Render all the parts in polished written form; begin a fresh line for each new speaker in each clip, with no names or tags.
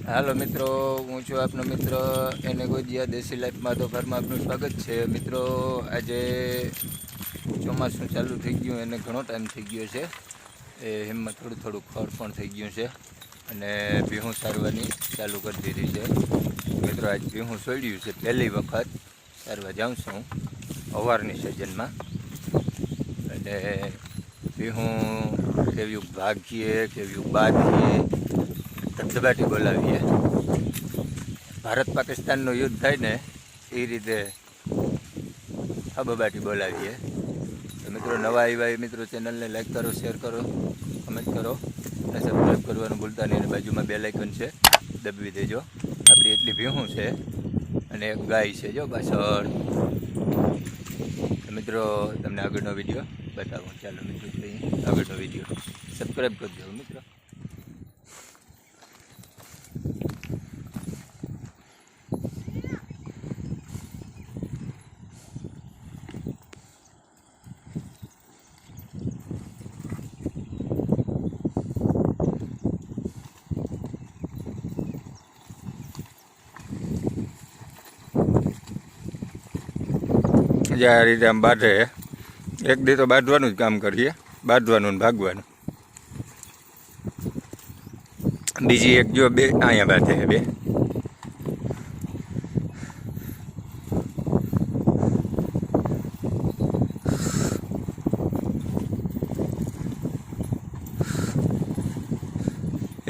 હાલો મિત્રો, હું છું આપનો મિત્ર એને ગોજિયા દેશી લાઈફમાં તો ઘરમાં આપનું સ્વાગત છે. મિત્રો આજે ચોમાસું ચાલુ થઈ ગયું, એને ઘણો ટાઈમ થઈ ગયો છે. એ હિંમત થોડું ખડ પણ થઈ ગયું છે અને ભીહું સારવાની ચાલુ કરી દીધી છે. મિત્રો આજ ભીહું સોડ્યું છે, પહેલી વખત સારવા જાઉં છું હું સવારની સિઝનમાં. અને ભીહું કેવું ભાગીએ, કેવું બાંધીએ, ધબધબાટી બોલાવીએ. ભારત પાકિસ્તાનનું યુદ્ધ થાય ને એ રીતે હબબાટી બોલાવીએ. તો મિત્રો નવા આવ્યા એ મિત્રો ચેનલને લાઈક કરો, શેર કરો, કમેન્ટ કરો અને સબસ્ક્રાઈબ કરવાનું ભૂલતા નહીં. અને બાજુમાં બેલ આઇકન છે, દબાવી દેજો. આપણી એટલી ભીહું છે અને એક ગાય છે જો પાછળ. મિત્રો તમને આગળનો વિડીયો બતાવો. ચાલો મિત્રો જોઈએ આગળનો વિડીયો. સબસ્ક્રાઈબ કરજો મિત્રો. જે આ રીતે આમ બાંધે, એક દી તો બાંધવાનું જ કામ કરીએ, બાંધવાનું ને ભાગવાનું. બીજી એક જો બે અહીંયા બાંધે બે.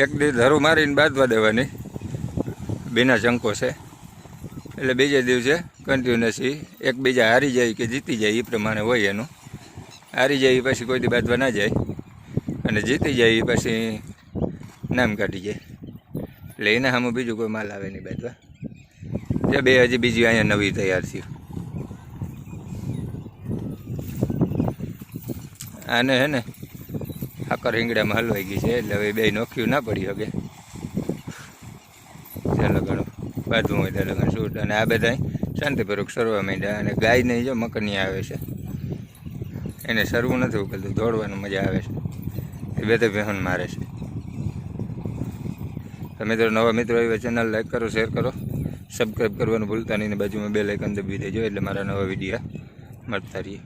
એક દી ધરું મારીને બાંધવા દેવાની, બીના ચંકો છે. એટલે બીજે દિવસે કન્ટિન્યુઅસલી એકબીજા હારી જાય કે જીતી જાય એ પ્રમાણે હોય એનું. હારી જાય એ પછી કોઈ દી બાંધવા ના જાય અને જીતી જાય એ પછી નામ કાઢી જાય. એટલે એના સામે બીજું કોઈ માલ આવે નહીં બાંધવા. જે બે હજી બીજી અહીંયા નવી તૈયાર થયું. આને હે ને આકર રીંગણામાં હલવાઈ ગઈ છે એટલે હવે બે નોખ્યું ના પડી શકે. ચાલો ઘણું બાંધવું હોય ત્યારે લગન શૂટ. અને આ બધા શાંતિપૂર્વક સરવા માંડ્યા. અને ગાયને જો મકરની આવે છે, એને સરવું નથી ઉકલતું, દોડવાનું મજા આવે છે. એ બે તો બેહન મારે છે. તો મિત્રો નવા મિત્રો એવા ચેનલ લાઈક કરો, શેર કરો, સબસ્ક્રાઈબ કરવાનું ભૂલતા નહીં. બાજુમાં બેલ આઇકન દબાવી દેજો એટલે મારા નવા વિડીયો મળતા રહીએ.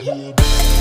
Yeah.